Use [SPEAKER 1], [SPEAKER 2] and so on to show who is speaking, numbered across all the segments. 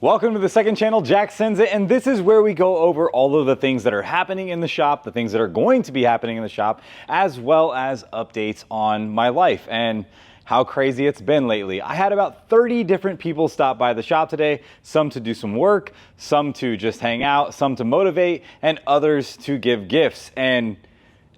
[SPEAKER 1] Welcome to the second channel, Jack Sends It, and this is where we go over all of the things that are happening in the shop, the things that are going to be happening in the shop, as well as updates on my life and how crazy it's been lately. I had about 30 different people stop by the shop today, some to do some work, some to just hang out, some to motivate, and others to give gifts. And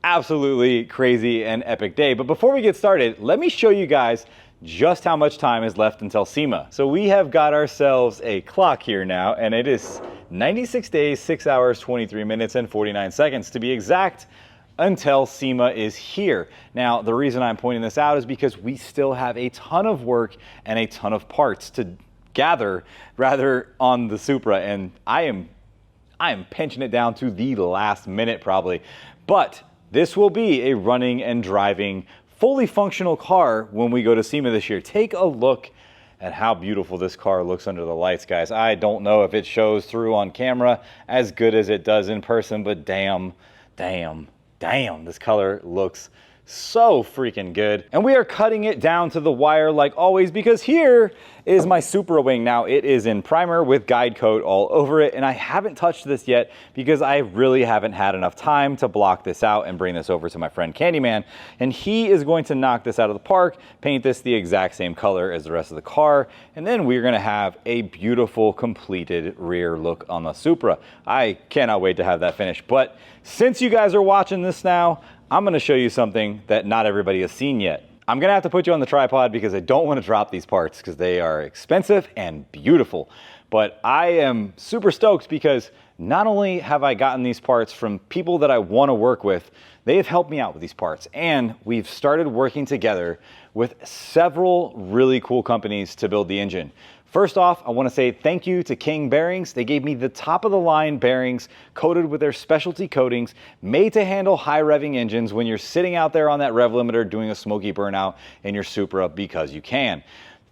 [SPEAKER 1] absolutely crazy and epic day. But before we get started, let me show you guys just how much time is left until SEMA. So we have got ourselves a clock here now, and it is 96 days, 6 hours, 23 minutes, and 49 seconds to be exact, until SEMA is here. Now, the reason I'm pointing this out is because we still have a ton of work and a ton of parts to gather rather on the Supra, and I am pinching it down to the last minute probably. But this will be a running and driving fully functional car when we go to SEMA this year. Take a look at how beautiful this car looks under the lights, guys. I don't know if it shows through on camera as good as it does in person, but damn, this color looks so freaking good. And we are cutting it down to the wire like always, because here is my Supra wing. Now it is in primer with guide coat all over it, and I haven't touched this yet because I really haven't had enough time to block this out and bring this over to my friend Candyman, and he is going to knock this out of the park, paint this the exact same color as the rest of the car, and then we're gonna have a beautiful completed rear look on the Supra. I cannot wait to have that finished. But since you guys are watching this now, I'm gonna show you something that not everybody has seen yet. I'm gonna have to put you on the tripod because I don't wanna drop these parts because they are expensive and beautiful. But I am super stoked because not only have I gotten these parts from people that I wanna work with, they have helped me out with these parts, and we've started working together with several really cool companies to build the engine. First off, I want to say thank you to King Bearings. They gave me the top of the line bearings coated with their specialty coatings made to handle high revving engines when you're sitting out there on that rev limiter doing a smoky burnout in your Supra because you can.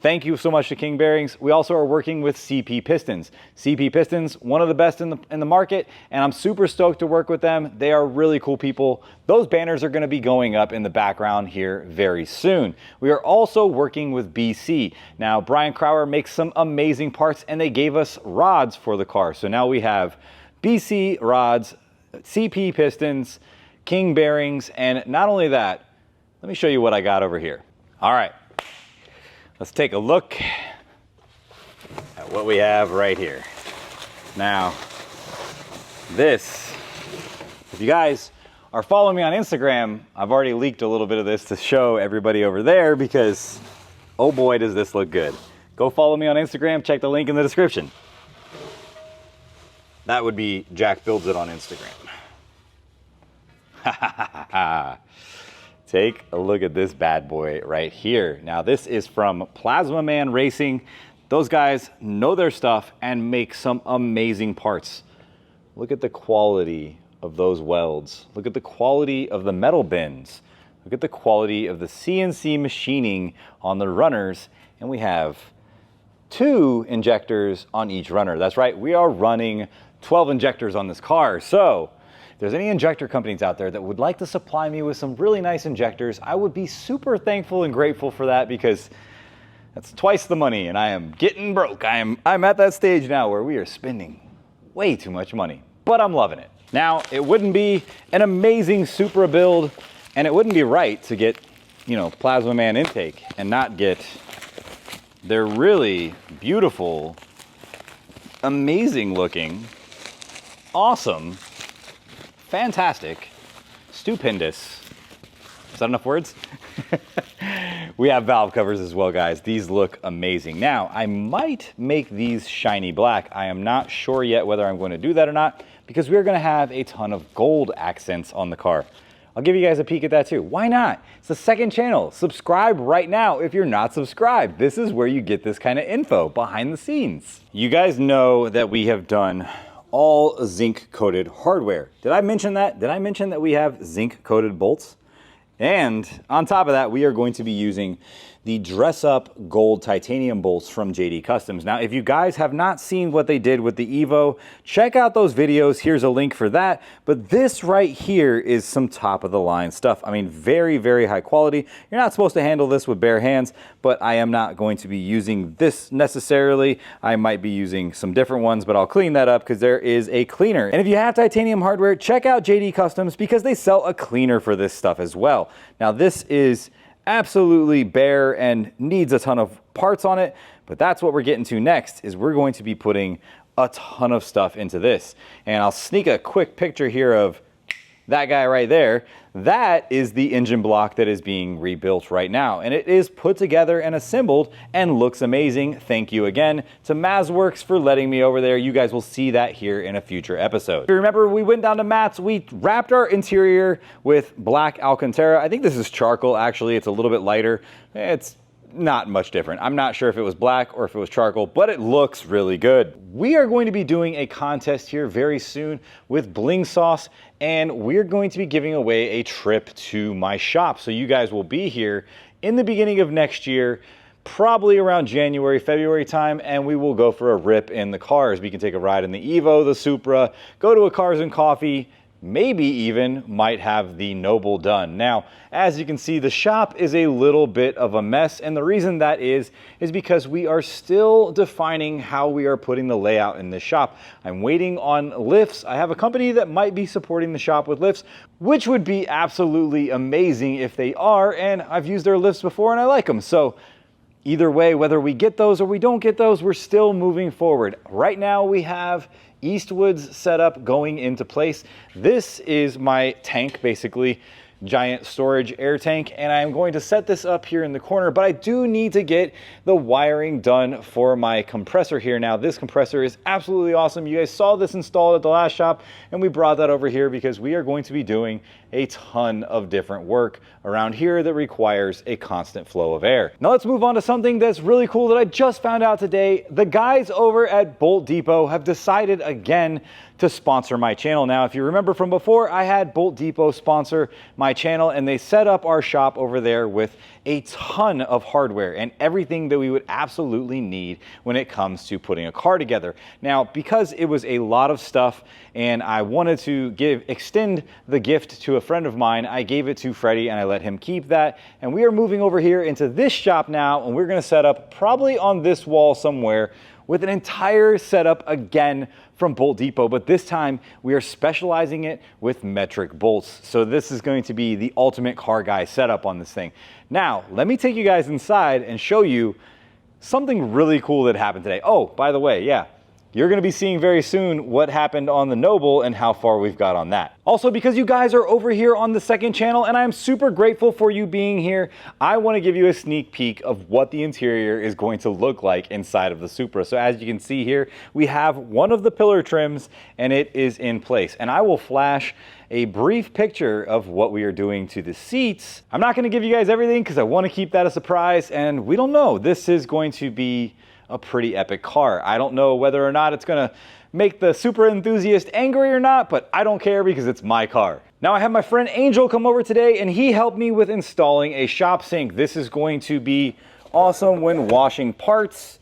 [SPEAKER 1] Thank you so much to King Bearings. We also are working with CP Pistons. CP Pistons, one of the best in the market, and I'm super stoked to work with them. They are really cool people. Those banners are gonna be going up in the background here very soon. We are also working with BC. Now, Brian Crower makes some amazing parts, and they gave us rods for the car. So now we have BC rods, CP Pistons, King Bearings, and not only that, let me show you what I got over here. All right. Let's take a look at what we have right here. Now, this, if you guys are following me on Instagram, I've already leaked a little bit of this to show everybody over there because, oh boy, does this look good. Go follow me on Instagram, check the link in the description. That would be Jack Builds It on Instagram. Ha ha ha ha. Take a look at this bad boy right here. Now this is from Plasma Man Racing. Those guys know their stuff and make some amazing parts. Look at the quality of those welds. Look at the quality of the metal bends. Look at the quality of the CNC machining on the runners. And we have 2 injectors on each runner. That's right, we are running 12 injectors on this car. So, if there's any injector companies out there that would like to supply me with some really nice injectors, I would be super thankful and grateful for that because that's twice the money and I am getting broke. I'm at that stage now where we are spending way too much money, but I'm loving it. Now, it wouldn't be an amazing Supra build and it wouldn't be right to get, you know, Plasma Man intake and not get their really beautiful, amazing looking, awesome, fantastic, stupendous. Is that enough words? We have valve covers as well, guys. These look amazing. Now, I might make these shiny black. I am not sure yet whether I'm going to do that or not because we're going to have a ton of gold accents on the car. I'll give you guys a peek at that too. Why not? It's the second channel. Subscribe right now if you're not subscribed. This is where you get this kind of info behind the scenes. You guys know that we have done all zinc coated hardware. Did I mention that? Did I mention that we have zinc coated bolts? And on top of that, we are going to be using the dress up gold titanium bolts from JD Customs. Now, if you guys have not seen what they did with the Evo, check out those videos. Here's a link for that. But this right here is some top of the line stuff. I mean, very, very high quality. You're not supposed to handle this with bare hands, but I am not going to be using this necessarily. I might be using some different ones, but I'll clean that up because there is a cleaner. And if you have titanium hardware, check out JD Customs because they sell a cleaner for this stuff as well. Now, this is absolutely bare and needs a ton of parts on it, but that's what we're getting to next. Is we're going to be putting a ton of stuff into this. And I'll sneak a quick picture here of that guy right there. That is the engine block that is being rebuilt right now, and it is put together and assembled and looks amazing. Thank you again to Mazworks for letting me over there. You guys will see that here in a future episode. If you remember, we went down to Matt's, we wrapped our interior with black Alcantara. I think this is charcoal, actually. It's a little bit lighter. It's not much different. I'm not sure if it was black or if it was charcoal, but it looks really good. We are going to be doing a contest here very soon with Bling Sauce, and we're going to be giving away a trip to my shop. So you guys will be here in the beginning of next year, probably around January, February time, and we will go for a rip in the cars. We can take a ride in the Evo, the Supra, go to a Cars and Coffee, maybe even might have the Noble done. Now, as you can see, the shop is a little bit of a mess, and the reason that is because we are still defining how we are putting the layout in this shop. I'm waiting on lifts. I have a company that might be supporting the shop with lifts, which would be absolutely amazing if they are, and I've used their lifts before and I like them. So either way, whether we get those or we don't get those, we're still moving forward. Right now we have Eastwood's setup going into place. This is my tank, basically, giant storage air tank, and I'm going to set this up here in the corner, but I do need to get the wiring done for my compressor here. Now, this compressor is absolutely awesome. You guys saw this installed at the last shop, and we brought that over here because we are going to be doing a ton of different work around here that requires a constant flow of air. Now let's move on to something that's really cool that I just found out today. The guys over at Bolt Depot have decided again to sponsor my channel. Now, if you remember from before, I had Bolt Depot sponsor my channel, and they set up our shop over there with a ton of hardware and everything that we would absolutely need when it comes to putting a car together. Now, because it was a lot of stuff and I wanted to extend the gift to a friend of mine, I gave it to Freddie and I let him keep that. And we are moving over here into this shop now, and we're gonna set up probably on this wall somewhere with an entire setup again from Bolt Depot, but this time we are specializing it with metric bolts. So this is going to be the ultimate car guy setup on this thing. Now, let me take you guys inside and show you something really cool that happened today. Oh, by the way, yeah, you're gonna be seeing very soon what happened on the Noble and how far we've got on that. Also, because you guys are over here on the second channel and I'm super grateful for you being here, I wanna give you a sneak peek of what the interior is going to look like inside of the Supra. So as you can see here, we have one of the pillar trims and it is in place. And I will flash a brief picture of what we are doing to the seats. I'm not gonna give you guys everything because I wanna keep that a surprise, and we don't know. This is going to be a pretty epic car. I don't know whether or not it's gonna make the Supra enthusiast angry or not, but I don't care because it's my car. Now I have my friend Angel come over today and he helped me with installing a shop sink. This is going to be awesome when washing parts,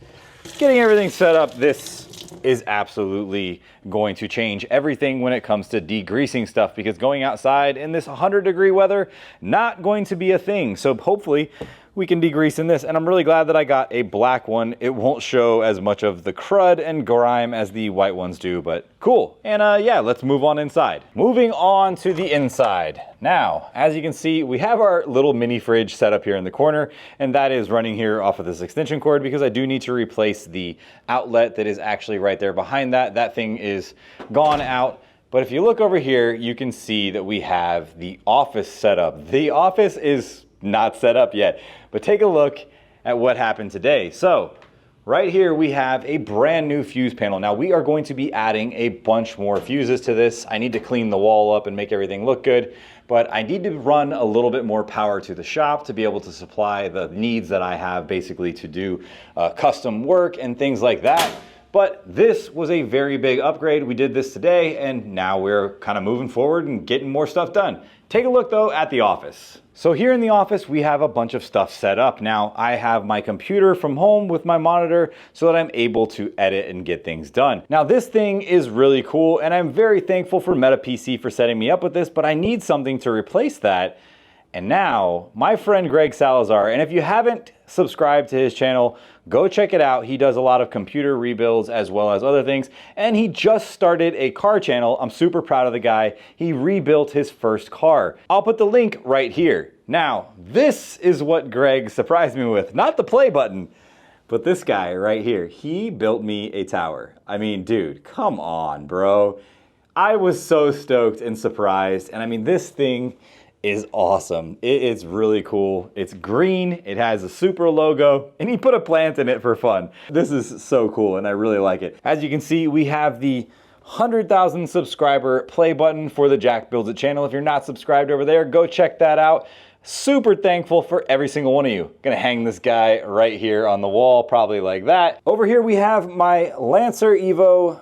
[SPEAKER 1] getting everything set up. This is absolutely going to change everything when it comes to degreasing stuff, because going outside in this 100-degree weather, not going to be a thing. So hopefully we can degrease in this, and I'm really glad that I got a black one. It won't show as much of the crud and grime as the white ones do, but cool. And yeah, let's move on inside. Moving on to the inside. Now, as you can see, we have our little mini fridge set up here in the corner, and that is running here off of this extension cord because I do need to replace the outlet that is actually right there behind that. That thing is gone out. But if you look over here, you can see that we have the office set up. The office is not set up yet, but take a look at what happened today. So right here we have a brand new fuse panel. Now we are going to be adding a bunch more fuses to this. I need to clean the wall up and make everything look good, but I need to run a little bit more power to the shop to be able to supply the needs that I have basically to do custom work and things like that. but this was a very big upgrade. We did this today, and now we're kind of moving forward and getting more stuff done. Take a look though at the office. So here in the office, we have a bunch of stuff set up. Now I have my computer from home with my monitor so that I'm able to edit and get things done. Now this thing is really cool, and I'm very thankful for Meta PC for setting me up with this, but I need something to replace that. And now my friend Greg Salazar, and if you haven't subscribed to his channel, go check it out. He does a lot of computer rebuilds as well as other things, and he just started a car channel. I'm super proud of the guy. He rebuilt his first car. I'll put the link right here. Now, this is what Greg surprised me with. Not the play button, but this guy right here. He built me a tower. I mean, dude, come on, bro. I was so stoked and surprised, and I mean, this thing is awesome. It is really cool. It's green, it has a Supra logo, and he put a plant in it for fun. This is so cool, and I really like it. As you can see, we have the 100,000 subscriber play button for the Jack Builds It channel. If you're not subscribed over there, go check that out. Super thankful for every single one of you. Gonna hang this guy right here on the wall, probably like that. Over here we have my Lancer Evo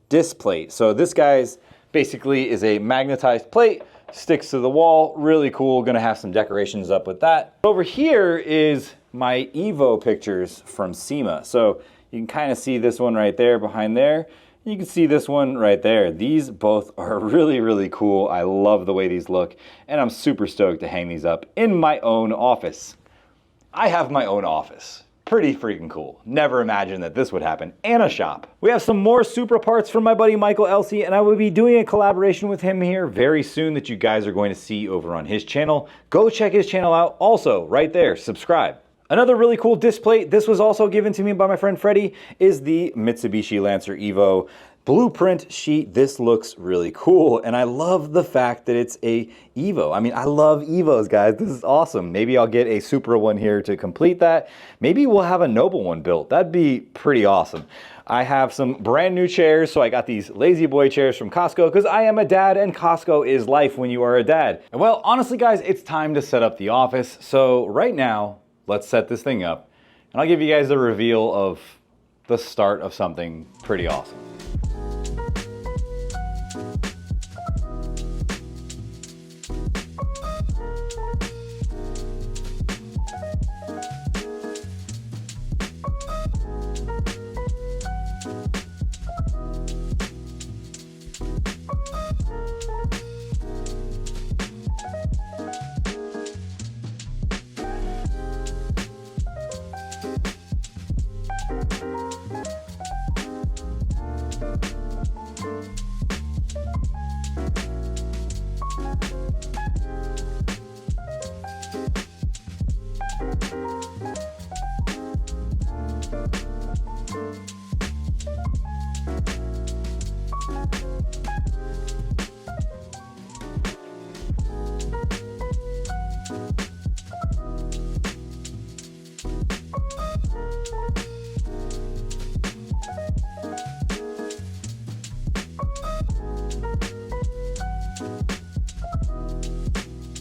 [SPEAKER 1] disc plate. So this guy's basically is a magnetized plate, sticks to the wall, really cool. Gonna have some decorations up with that. Over here is my Evo pictures from SEMA. So you can kind of see this one right there behind there. You can see this one right there. These both are really, really cool. I love the way these look, and I'm super stoked to hang these up in my own office. I have my own office. Pretty freaking cool. Never imagined that this would happen. And a shop. We have some more Supra parts from my buddy Michael Elsey, and I will be doing a collaboration with him here very soon that you guys are going to see over on his channel. Go check his channel out. Also, right there, subscribe. Another really cool disc plate, this was also given to me by my friend Freddie, is the Mitsubishi Lancer Evo blueprint sheet. This looks really cool, and I love the fact that it's a Evo. I mean, I love Evos, guys. This is awesome. Maybe I'll get a Supra one here to complete that. Maybe we'll have a Noble one built. That'd be pretty awesome. I have some brand new chairs, so I got these Lazy Boy chairs from Costco because I am a dad, and Costco is life when you are a dad. And well, honestly, guys, it's time to set up the office. So right now, let's set this thing up, and I'll give you guys a reveal of the start of something pretty awesome.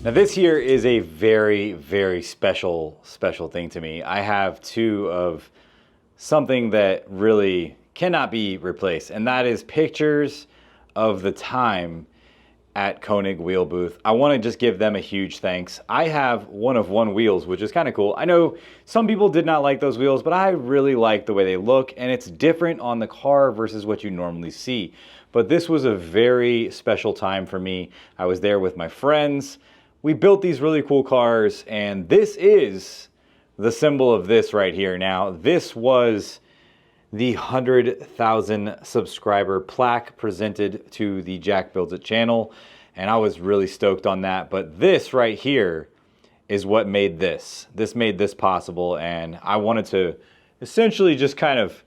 [SPEAKER 1] Now this here is a very, very special thing to me. I have two of something that really cannot be replaced, and that is pictures of the time at Koenig Wheel Booth. I want to just give them a huge thanks. I have one of one wheels, which is kind of cool. I know some people did not like those wheels, but I really like the way they look, and it's different on the car versus what you normally see. But this was a very special time for me. I was there with my friends. We built these really cool cars, and this is the symbol of this right here. Now, this was the 100,000 subscriber plaque presented to the Jack Builds It channel, and I was really stoked on that. But this right here is what made this. This made this possible, and I wanted to essentially just kind of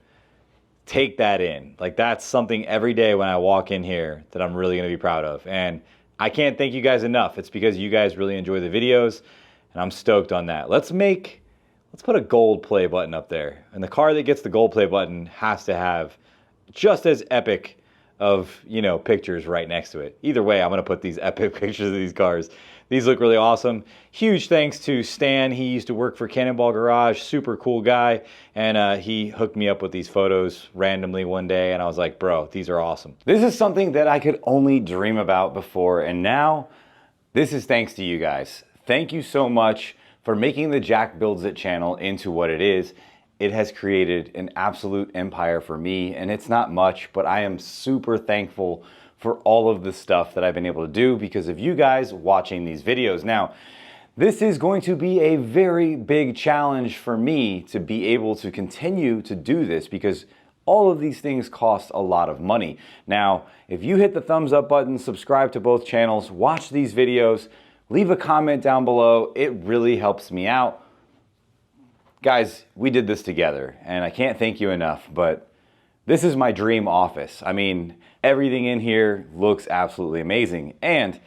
[SPEAKER 1] take that in. Like, that's something every day when I walk in here that I'm really going to be proud of. And I can't thank you guys enough. It's because you guys really enjoy the videos, and I'm stoked on that. Let's put a gold play button up there. And the car that gets the gold play button has to have just as epic of, you know, pictures right next to it. Either way, I'm gonna put these epic pictures of these cars. These look really awesome. Huge thanks to Stan. He used to work for Cannonball Garage, super cool guy. And he hooked me up with these photos randomly one day. And I was like, bro, these are awesome. This is something that I could only dream about before. And now this is thanks to you guys. Thank you so much for making the Jack Builds It channel into what it is. It has created an absolute empire for me, and it's not much, but I am super thankful for all of the stuff that I've been able to do because of you guys watching these videos. Now, this is going to be a very big challenge for me to be able to continue to do this because all of these things cost a lot of money. Now, if you hit the thumbs up button, subscribe to both channels, watch these videos, leave a comment down below, it really helps me out. Guys, we did this together, and I can't thank you enough, but this is my dream office. I mean, everything in here looks absolutely amazing. And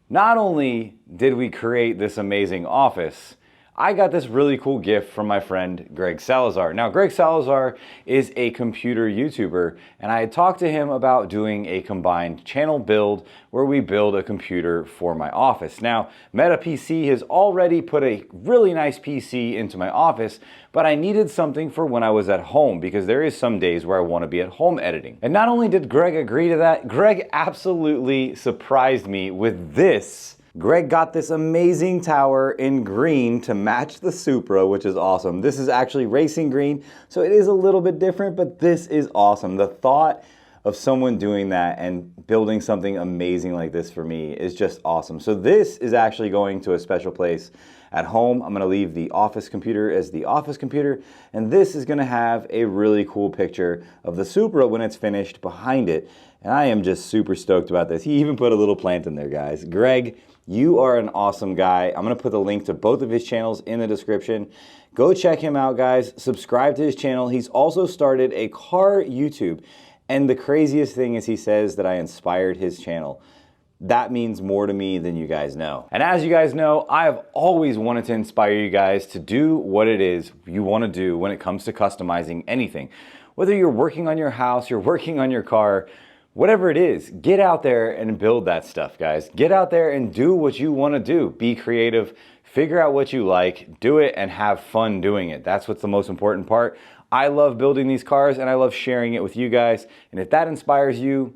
[SPEAKER 1] not only did we create this amazing office, I got this really cool gift from my friend Greg Salazar. Now, Greg Salazar is a computer YouTuber, and I had talked to him about doing a combined channel build where we build a computer for my office. Now, Meta PC has already put a really nice PC into my office, but I needed something for when I was at home because there is some days where I want to be at home editing. And not only did Greg agree to that, Greg absolutely surprised me with this. Greg got this amazing tower in green to match the Supra, which is awesome. This is actually racing green, so it is a little bit different, but this is awesome. The thought of someone doing that and building something amazing like this for me is just awesome. So this is actually going to a special place at home. I'm gonna leave the office computer as the office computer, and this is gonna have a really cool picture of the Supra when it's finished behind it. And I am just super stoked about this. He even put a little plant in there, guys. Greg, you are an awesome guy. I'm gonna put the link to both of his channels in the description. Go check him out, guys. Subscribe to his channel. He's also started a car YouTube. And the craziest thing is he says that I inspired his channel. That means more to me than you guys know. And as you guys know, I have always wanted to inspire you guys to do what it is you wanna do when it comes to customizing anything. Whether you're working on your house, you're working on your car, whatever it is, get out there and build that stuff, guys. Get out there and do what you want to do. Be creative, figure out what you like, do it, and have fun doing it. That's what's the most important part. I love building these cars, and I love sharing it with you guys. And if that inspires you,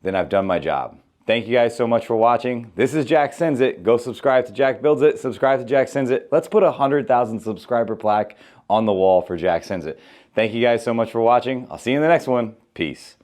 [SPEAKER 1] then I've done my job. Thank you guys so much for watching. This is Jack Sends It. Go subscribe to Jack Builds It. Subscribe to Jack Sends It. Let's put a 100,000 subscriber plaque on the wall for Jack Sends It. Thank you guys so much for watching. I'll see you in the next one. Peace.